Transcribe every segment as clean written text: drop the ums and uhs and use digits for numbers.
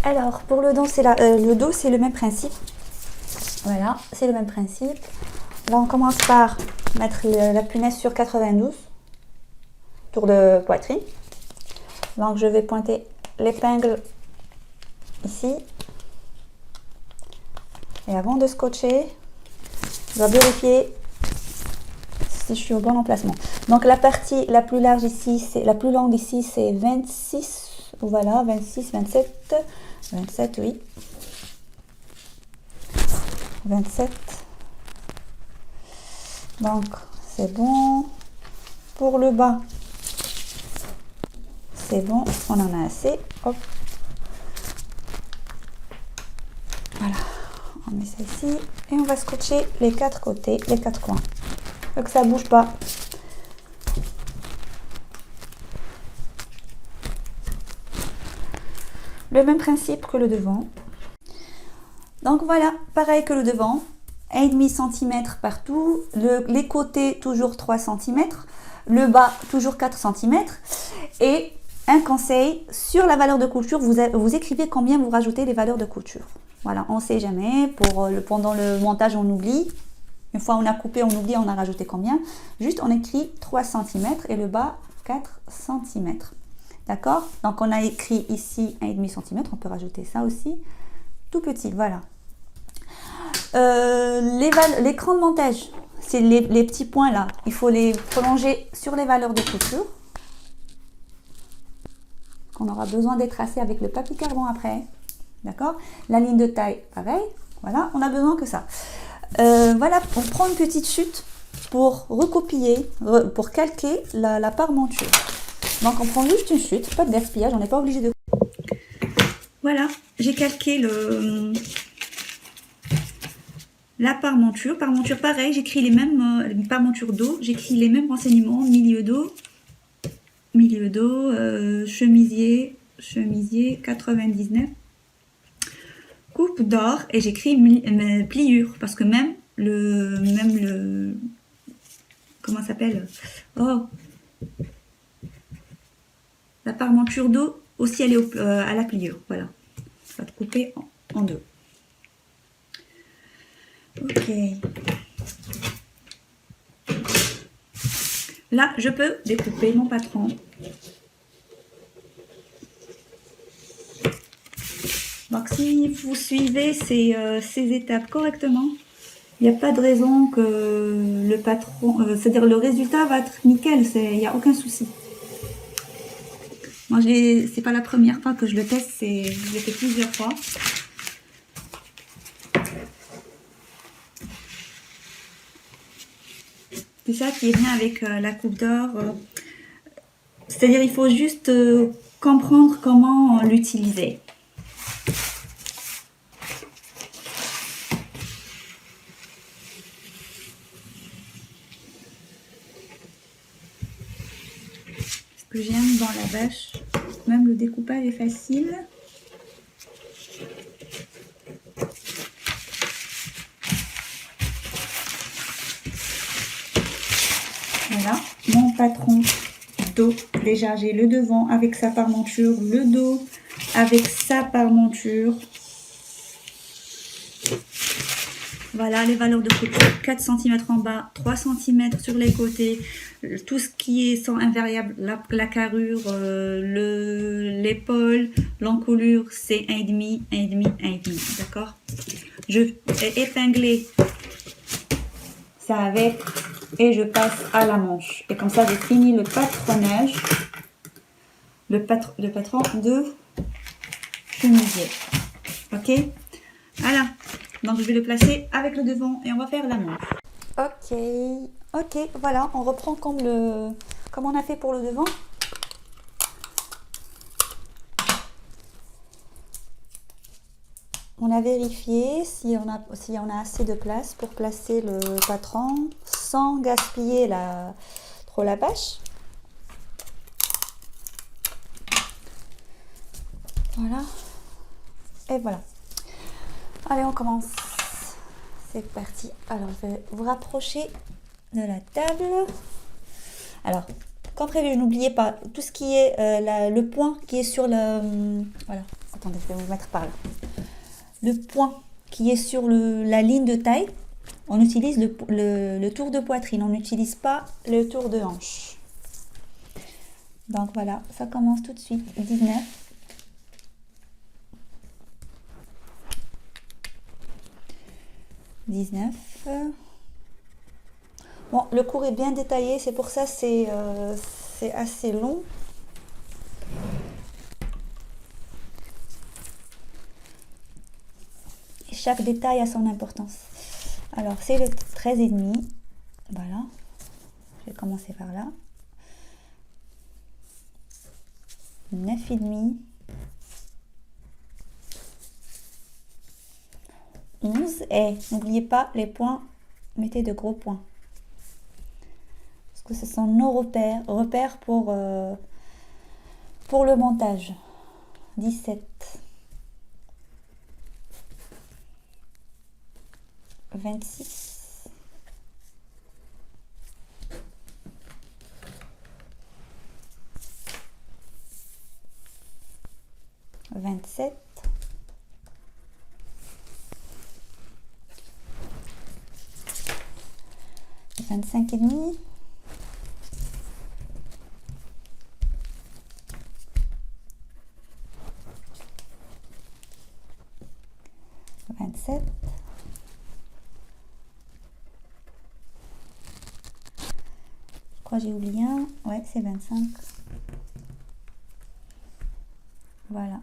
Alors, pour le dos, le dos, c'est le même principe. Voilà, c'est le même principe. Là, on commence par mettre la punaise sur 92, tour de poitrine. Donc, je vais pointer l'épingle ici. Et avant de scotcher, je dois vérifier si je suis au bon emplacement. Donc, la partie la plus large ici, la plus longue ici, c'est 26. Voilà, 26, 27. 27, oui. 27. Donc, c'est bon. Pour le bas, c'est bon. On en a assez. Hop. Voilà. On met ça ici. Et on va scotcher les 4 côtés, les 4 coins. Faut que ça bouge pas. Le même principe que le devant. Donc voilà, pareil que le devant. 1,5 cm partout. Les côtés, toujours 3 cm. Le bas, toujours 4 cm. Et un conseil, sur la valeur de couture, vous écrivez combien vous rajoutez les valeurs de couture. Voilà, on ne sait jamais. Pendant le montage, on oublie. Une fois on a coupé, on oublie, on a rajouté combien. Juste, on écrit 3 cm et le bas, 4 cm. D'accord? Donc, on a écrit ici 1,5 cm. On peut rajouter ça aussi. Tout petit, voilà. L'écran de montage, c'est les petits points là. Il faut les prolonger sur les valeurs de couture. On aura besoin d'être tracé avec le papier carbone après. D'accord? La ligne de taille, pareil. Voilà, on a besoin que ça. Voilà, on prend une petite chute pour recopier, pour calquer la parmenture. Donc on prend juste une chute, pas de gaspillage, on n'est pas obligé de... Voilà, j'ai calqué la parmenture. Parmenture, pareil, j'écris les mêmes parmentures dos, j'écris les mêmes renseignements, milieu dos, chemisier 99, coupe d'or, et j'écris pliure, parce que même le comment ça s'appelle, oh, la parmenture dos aussi, elle est à la pliure. Voilà, ça va te couper en deux. Ok, là je peux découper mon patron. Donc si vous suivez ces étapes correctement, il n'y a pas de raison que le patron, c'est-à-dire le résultat va être nickel, il n'y a aucun souci. Moi, c'est pas la première fois que je le teste, je l'ai fait plusieurs fois. C'est ça qui est bien avec la coupe d'or. C'est-à-dire, il faut juste comprendre comment l'utiliser. Ce que j'aime dans la bâche, même le découpage est facile. Voilà, mon patron dos, déjà j'ai le devant avec sa parmenture, le dos avec sa parmenture. Voilà les valeurs de couture, 4 cm en bas, 3 cm sur les côtés, tout ce qui est sans invariable, la carrure, l'épaule, l'encolure, c'est 1,5, 1,5, 1,5, d'accord? Je vais épingler ça avec et je passe à la manche. Et comme ça, j'ai fini le patronage, le patron de chemisier. Ok? Voilà. Donc, je vais le placer avec le devant et on va faire la manche. Ok, voilà. On reprend comme on a fait pour le devant. On a vérifié si on a assez de place pour placer le patron sans gaspiller trop la bâche. Voilà. Et voilà. Allez, on commence. C'est parti. Alors, je vais vous rapprocher de la table. Alors, Comme prévu, n'oubliez pas, tout ce qui est le point qui est sur le... voilà, attendez, je vais vous mettre par là. Le point qui est sur la ligne de taille, on utilise le tour de poitrine, on n'utilise pas le tour de hanche. Donc voilà, ça commence tout de suite, 19. Bon, le cours est bien détaillé, c'est pour ça c'est assez long. Et chaque détail a son importance. Alors, c'est le 13,5. Voilà. Je vais commencer par là. 9,5. 11. Et n'oubliez pas les points. Mettez de gros points. Parce que ce sont nos repères pour le montage. 17. 26. 27. 25,5. 27. Je crois que j'ai oublié un. Ouais, c'est 25. Voilà.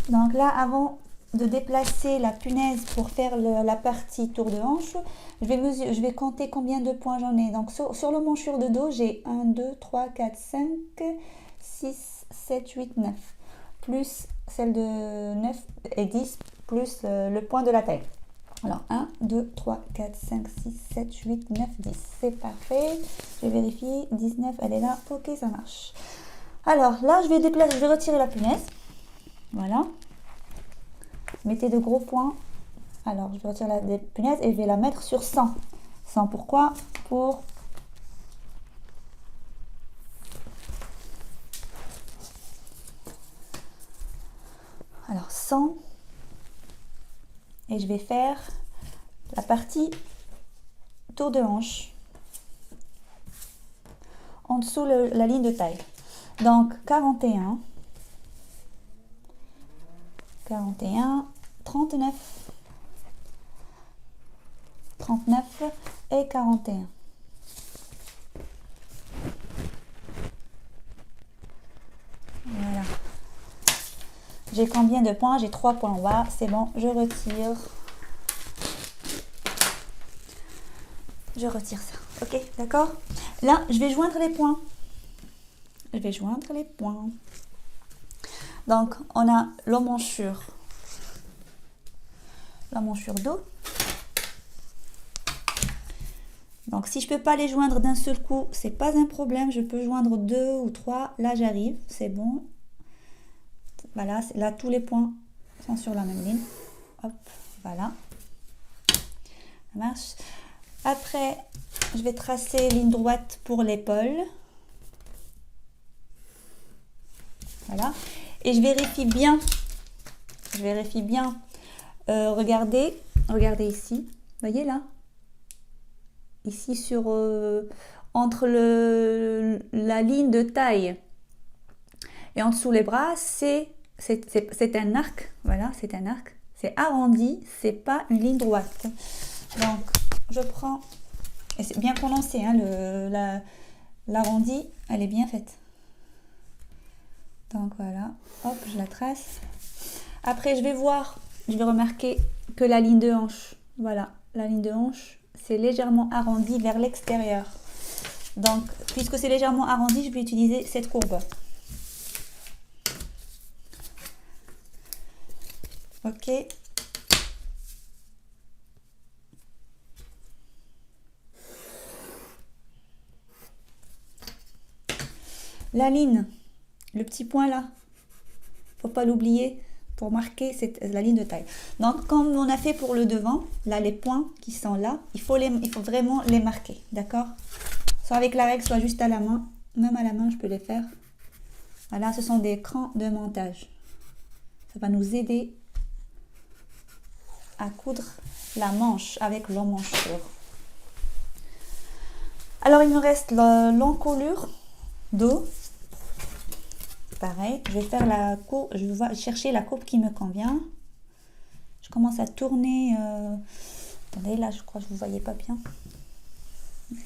Donc là, avant de déplacer la punaise pour faire la partie tour de hanche, je vais compter combien de points j'en ai. Donc sur le manchure de dos, j'ai 1, 2, 3, 4, 5, 6, 7, 8, 9. Plus celle de 9 et 10, plus le point de la taille. Alors 1, 2, 3, 4, 5, 6, 7, 8, 9, 10. C'est parfait. Je vais vérifier. 19, elle est là. Ok, ça marche. Alors là, je vais retirer la punaise. Voilà. Mettez de gros points. Alors, je vais retirer la punaise et je vais la mettre sur 100. 100, pourquoi? Pour... Alors, 100. Et je vais faire la partie tour de hanche. En dessous la ligne de taille. Donc, 41. 41, 39, 39 et 41. Voilà. J'ai combien de points? J'ai 3 points en bas. C'est bon, je retire. Je retire ça. Ok, d'accord? Là, je vais joindre les points. Je vais joindre les points. Donc, on a l'emmanchure dos. Donc, si je ne peux pas les joindre d'un seul coup, c'est pas un problème. Je peux joindre 2 ou 3. Là, j'arrive. C'est bon. Voilà. Là, tous les points sont sur la même ligne. Hop. Voilà. Ça marche. Après, je vais tracer ligne droite pour l'épaule. Voilà. Et je vérifie bien. Regardez ici. Vous voyez là? Ici sur entre la ligne de taille et en dessous les bras, c'est un arc. Voilà, c'est un arc. C'est arrondi, c'est pas une ligne droite. Donc, je prends, et c'est bien prononcé, hein, l'arrondi, elle est bien faite. Donc voilà, hop, je la trace. Après, je vais remarquer que la ligne de hanche, voilà, la ligne de hanche, c'est légèrement arrondi vers l'extérieur. Donc, puisque c'est légèrement arrondi, je vais utiliser cette courbe. Ok. La ligne, le petit point là, faut pas l'oublier pour marquer la ligne de taille. Donc, comme on a fait pour le devant, là les points qui sont là, il faut vraiment les marquer, d'accord? soit avec la règle, soit juste à la main. Même à la main, je peux les faire. Voilà, ce sont des crans de montage. Ça va nous aider à coudre la manche avec l'emmanchure. Alors, il me reste l'encolure dos. Pareil, je vais faire la courbe, je vais chercher la courbe qui me convient. Je commence à tourner. Attendez, là, je crois que vous ne voyez pas bien.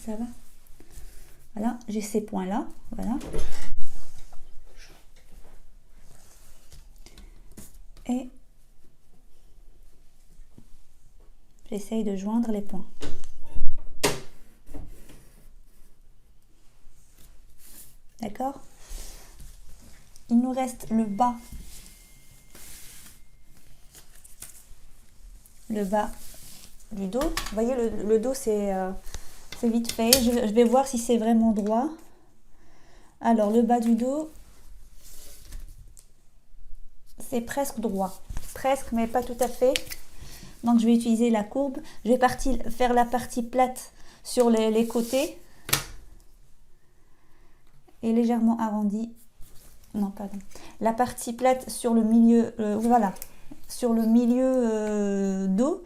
Ça va. Voilà, j'ai ces points-là. Voilà. Et j'essaye de joindre les points. D'accord? Il nous reste le bas. Le bas du dos. Vous voyez, le dos, c'est vite fait. Je vais voir si c'est vraiment droit. Alors, le bas du dos, c'est presque droit. Presque, mais pas tout à fait. Donc, je vais utiliser la courbe. Je vais faire la partie plate sur les côtés. Et légèrement arrondie. Non, pardon. La partie plate sur le milieu, voilà. Sur le milieu dos.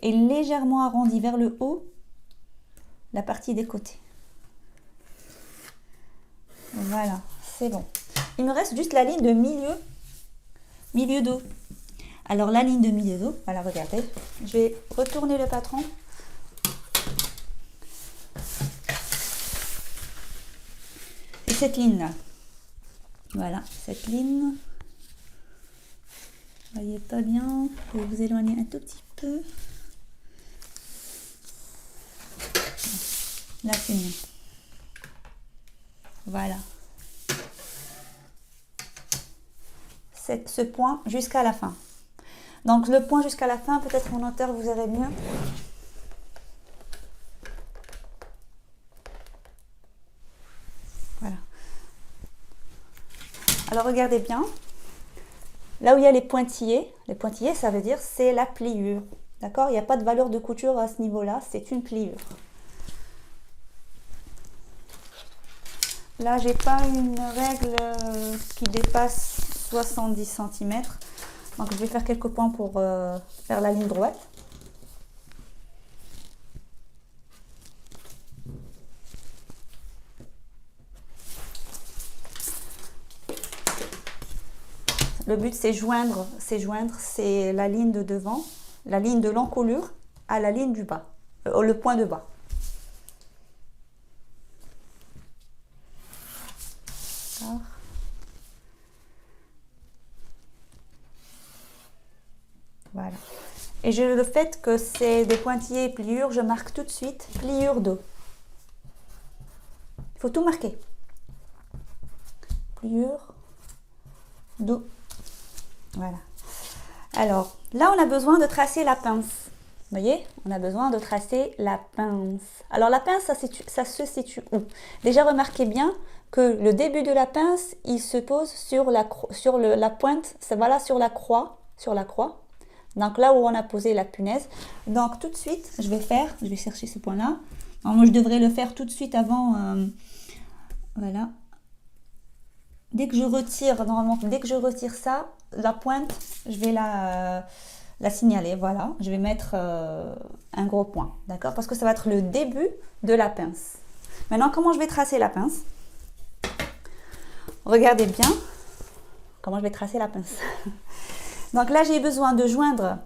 Et légèrement arrondie vers le haut. La partie des côtés. Voilà, c'est bon. Il me reste juste la ligne de milieu dos. Alors la ligne de milieu dos, voilà, regardez. Je vais retourner le patron. C'est cette ligne-là. Voilà, cette ligne. Vous voyez pas bien. Je vais vous éloigner un tout petit peu. Là, c'est mieux. Voilà. C'est ce point jusqu'à la fin. Donc, le point jusqu'à la fin, peut-être en hauteur, vous verrez mieux. Voilà. Alors, regardez bien. Là où il y a les pointillés, ça veut dire c'est la pliure. D'accord? Il n'y a pas de valeur de couture à ce niveau-là, c'est une pliure. Là, j'ai pas une règle qui dépasse 70 cm. Donc, je vais faire quelques points pour faire la ligne droite. Le but, c'est joindre la ligne de devant, la ligne de l'encolure à la ligne du bas, le point de bas. Voilà. Et le fait que c'est des pointillés et pliures, je marque tout de suite pliure dos. Il faut tout marquer. Pliure dos. Voilà. Alors, là, on a besoin de tracer la pince. Vous voyez, on a besoin de tracer la pince. Alors, la pince, ça se situe où? Déjà, remarquez bien que le début de la pince, il se pose sur la pointe, voilà, sur la croix. Donc, là où on a posé la punaise. Donc, tout de suite, je vais chercher ce point-là. Moi, je devrais le faire tout de suite avant. Voilà. Dès que je retire ça, la pointe, je vais la signaler. Voilà, je vais mettre un gros point, d'accord? Parce que ça va être le début de la pince. Maintenant, comment je vais tracer la pince? Regardez bien comment je vais tracer la pince. Donc là, j'ai besoin de joindre.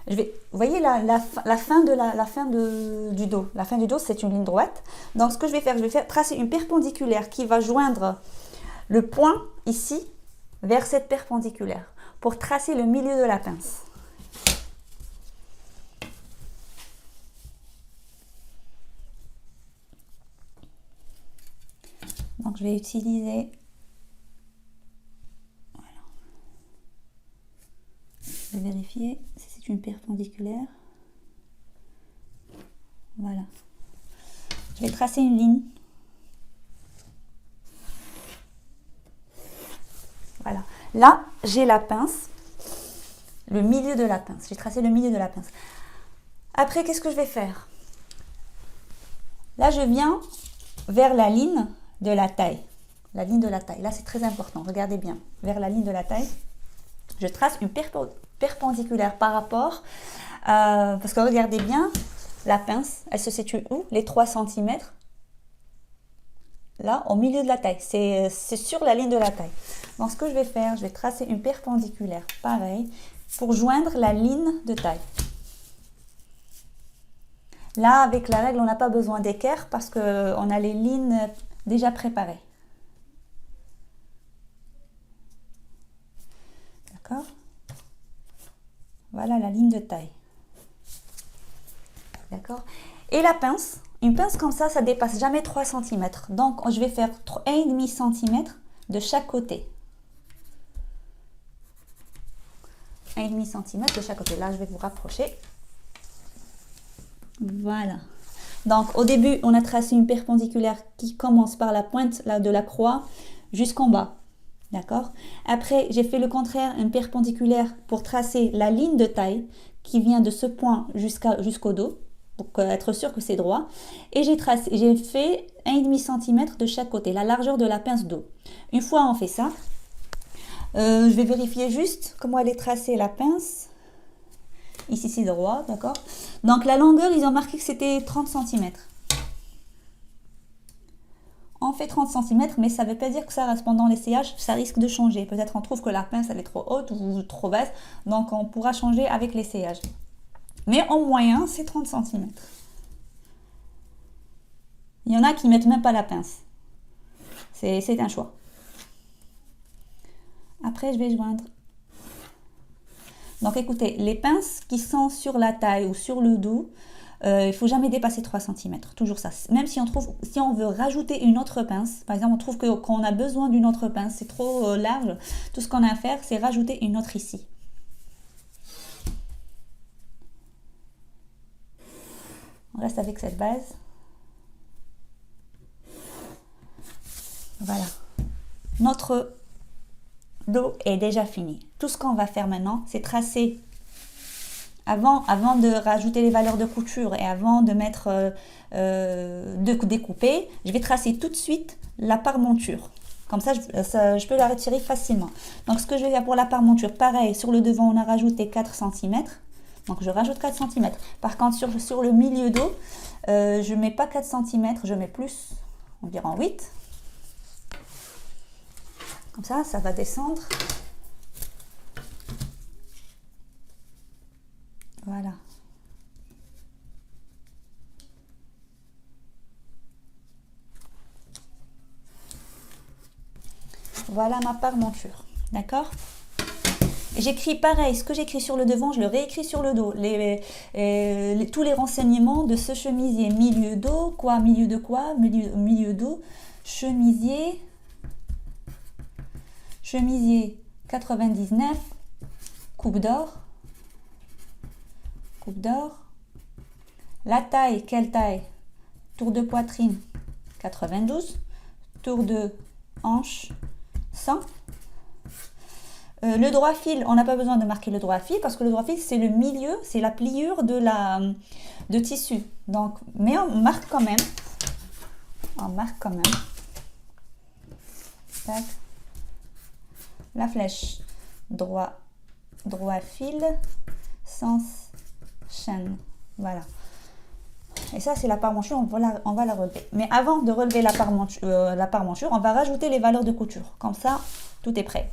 Vous voyez la fin du dos. La fin du dos, c'est une ligne droite. Donc, ce que je vais faire tracer une perpendiculaire qui va joindre le point ici vers cette perpendiculaire pour tracer le milieu de la pince. Donc, je vais utiliser... Voilà. Je vais vérifier si c'est une perpendiculaire. Voilà. Je vais tracer une ligne. Voilà. Là, j'ai la pince, le milieu de la pince. J'ai tracé le milieu de la pince. Après, qu'est-ce que je vais faire? Là, je viens vers la ligne de la taille. La ligne de la taille. Là, c'est très important. Regardez bien. Vers la ligne de la taille, je trace une perpendiculaire par rapport... parce que regardez bien, la pince, elle se situe où? Les 3 cm. Là, au milieu de la taille. C'est sur la ligne de la taille. Donc, ce que je vais faire, je vais tracer une perpendiculaire. Pareil. Pour joindre la ligne de taille. Là, avec la règle, on n'a pas besoin d'équerre parce qu'on a les lignes déjà préparées. D'accord? Voilà la ligne de taille. D'accord? Et la pince, une pince comme ça dépasse jamais 3 cm. Donc, je vais faire 1,5 cm de chaque côté. 1,5 cm de chaque côté. Là, je vais vous rapprocher. Voilà. Donc, au début, on a tracé une perpendiculaire qui commence par la pointe là, de la croix jusqu'en bas. D'accord? Après, j'ai fait le contraire, une perpendiculaire pour tracer la ligne de taille qui vient de ce point jusqu'au dos, pour être sûr que c'est droit. Et j'ai fait 1,5 cm de chaque côté, la largeur de la pince d'eau. Une fois on fait ça, je vais vérifier juste comment elle est tracée la pince. Ici c'est droit, d'accord? Donc la longueur, ils ont marqué que c'était 30 cm. On fait 30 cm, mais ça ne veut pas dire que ça reste pendant l'essayage, ça risque de changer. Peut-être on trouve que la pince elle est trop haute ou trop basse, donc on pourra changer avec l'essayage. Mais en moyen, c'est 30 cm. Il y en a qui ne mettent même pas la pince. C'est un choix. Après, je vais joindre. Donc écoutez, les pinces qui sont sur la taille ou sur le dos, il ne faut jamais dépasser 3 cm. Toujours ça. Même si on veut rajouter une autre pince, par exemple, on trouve qu'on a besoin d'une autre pince, c'est trop large, tout ce qu'on a à faire, c'est rajouter une autre ici. On reste avec cette base. Voilà. Notre dos est déjà fini. Tout ce qu'on va faire maintenant, c'est tracer, avant de rajouter les valeurs de couture et avant de mettre, de découper, je vais tracer tout de suite la parmenture. Comme ça, je peux la retirer facilement. Donc, ce que je vais faire pour la parmenture, pareil, sur le devant, on a rajouté 4 cm. Donc, je rajoute 4 cm. Par contre, sur le milieu dos, je ne mets pas 4 cm, je mets plus, environ 8. Comme ça va descendre. Voilà. Voilà ma parmenture. D'accord? J'écris pareil, ce que j'écris sur le devant, je le réécris sur le dos. Tous les renseignements de ce chemisier. Milieu dos, quoi, milieu de quoi, milieu dos, chemisier 99, coupe d'or, la taille, quelle taille? Tour de poitrine 92, tour de hanche 100. Le droit fil, on n'a pas besoin de marquer le droit fil parce que le droit fil c'est le milieu, c'est la pliure de tissu. Donc, mais on marque quand même. Tac. La flèche, droit fil, sens chaîne. Voilà. Et ça, c'est la parmenture, on va la relever. Mais avant de relever la parmenture, on va rajouter les valeurs de couture. Comme ça, tout est prêt.